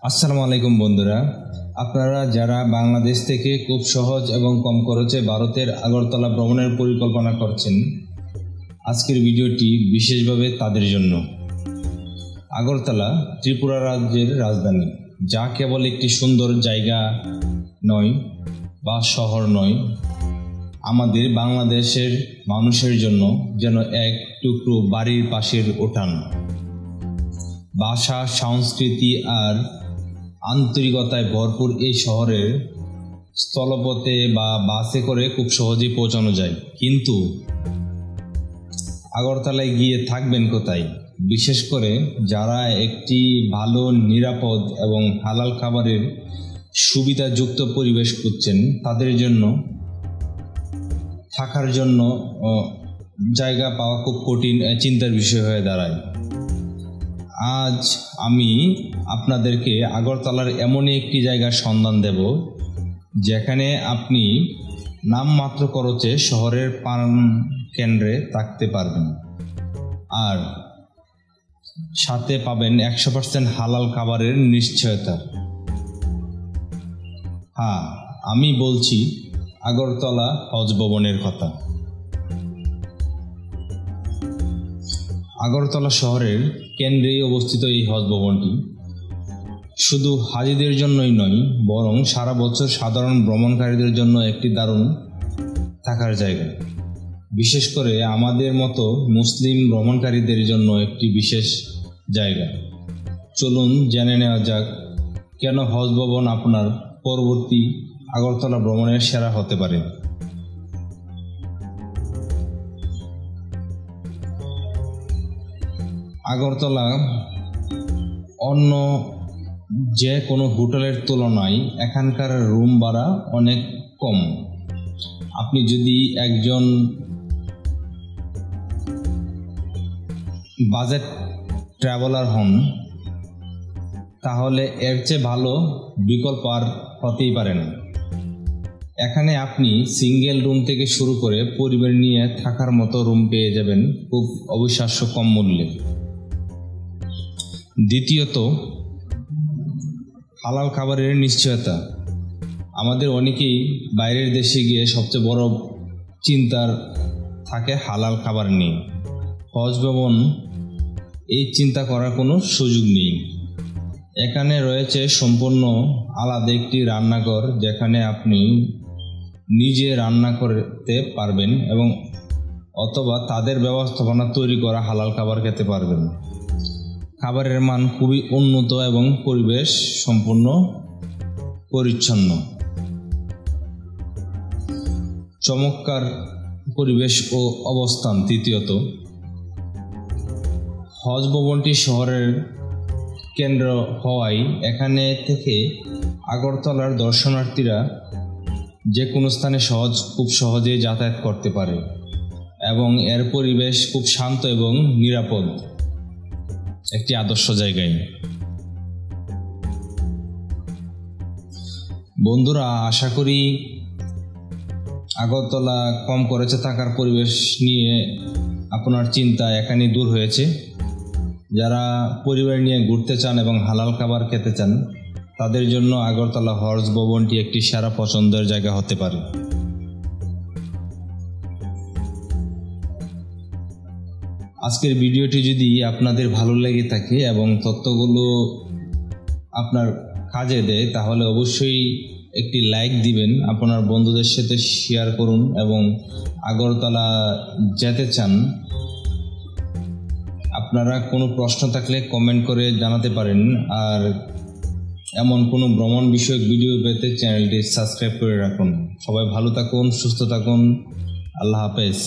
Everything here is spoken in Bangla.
আসসালামু আলাইকুম বন্ধুরা, আপনারা যারা বাংলাদেশ থেকে খুব সহজ এবং কম খরচে ভারতের আগরতলা ভ্রমণের পরিকল্পনা করছেন, আজকের ভিডিওটি বিশেষভাবে তাদের জন্য। আগরতলা ত্রিপুরা রাজ্যের রাজধানী, যা কেবল একটি সুন্দর জায়গা নয় বা শহর নয়, আমাদের বাংলাদেশের মানুষের জন্য যেন এক টুকরো বাড়ির পাশের উঠান। ভাষা, সংস্কৃতি আর আন্তরিকতায় ভরপুর এই শহরের স্থলপথে বা বাসে করে খুব সহজেই পৌঁছানো যায়। কিন্তু আগরতলায় গিয়ে থাকবেন কোথায়? বিশেষ করে যারা একটি ভালো, নিরাপদ এবং হালাল খাবারের সুবিধাযুক্ত পরিবেশ খুঁজছেন, তাদের জন্য থাকার জন্য জায়গা পাওয়া খুব কঠিন, চিন্তার বিষয় হয়ে দাঁড়ায়। আজ আমি আপনাদেরকে আগরতলার এমনই একটি জায়গার সন্ধান দেব, যেখানে আপনি নামমাত্র খরচে শহরের প্রাণ কেন্দ্রে থাকতে পারবেন আর সাথে পাবেন 100% হালাল খাবারের নিশ্চয়তা। হ্যাঁ, আমি বলছি আগরতলা হজ ভবনের কথা। আগরতলা শহরের কেন্দ্রেই অবস্থিত এই হজ ভবনটি শুধু হাজিদের জন্যই নয়, বরং সারা বছর সাধারণ ভ্রমণকারীদের জন্য একটি দারুণ থাকার জায়গা। বিশেষ করে আমাদের মতো মুসলিম ভ্রমণকারীদের জন্য একটি বিশেষ জায়গা। চলুন জেনে নেওয়া যাক কেন হজ ভবন আপনার পরবর্তী আগরতলা ভ্রমণের সেরা হতে পারে। আগরতলা অন্য যে কোনো হোটেলের তুলনায় এখানকার রুম ভাড়া অনেক কম। আপনি যদি একজন বাজেট ট্রাভেলার হন, তাহলে এর চেয়ে ভালো বিকল্প আর হতেই পারে না। এখানে আপনি সিঙ্গেল রুম থেকে শুরু করে পরিবার নিয়ে থাকার মতো রুম পেয়ে যাবেন খুব অবিশ্বাস্য কম মূল্যে। দ্বিতীয়ত, হালাল খাবারের নিশ্চয়তা। আমাদের অনেকেই বাইরের দেশে গিয়ে সবচেয়ে বড় চিন্তার থাকে হালাল খাবার নিয়ে। হজ ভবন এই চিন্তা করার কোনো সুযোগ নেই। এখানে রয়েছে সম্পূর্ণ আলাদা একটি রান্নাঘর, যেখানে আপনি নিজে রান্না করতে পারবেন এবং অথবা তাদের ব্যবস্থাপনা তৈরি করা হালাল খাবার খেতে পারবেন। খাবারের মান খুবই উন্নত এবং পরিবেশ সম্পূর্ণ পরিচ্ছন্ন। চমৎকার পরিবেশ ও অবস্থান। তৃতীয়ত, হজ ভবনটি শহরের কেন্দ্র হওয়ায় এখানে থেকে আগরতলার দর্শনার্থীরা যে কোনো স্থানে খুব সহজেই যাতায়াত করতে পারে এবং এর পরিবেশ খুব শান্ত এবং নিরাপদ, একটি আদর্শ জায়গায়। বন্ধুরা, আশা করি আগরতলা কম খরচে থাকার পরিবেশ নিয়ে আপনার চিন্তা এখানে দূর হয়েছে। যারা পরিবার নিয়ে ঘুরতে চান এবং হালাল খাবার খেতে চান, তাদের জন্য আগরতলা হজ ভবনটি একটি সেরা পছন্দের জায়গা হতে পারে। আজকের ভিডিওটি যদি আপনাদের ভালো লেগে থাকে এবং তথ্যগুলো আপনার কাজে দেয়, তাহলে অবশ্যই একটি লাইক দিবেন, আপনার বন্ধুদের সাথে শেয়ার করুন এবং আগরতলা যেতে চান আপনারা কোনো প্রশ্ন থাকলে কমেন্ট করে জানাতে পারেন। আর এমন কোনো ভ্রমণ বিষয়ক ভিডিও পেতে চ্যানেলটি সাবস্ক্রাইব করে রাখুন। সবাই ভালো থাকুন, সুস্থ থাকুন। আল্লাহ হাফেজ।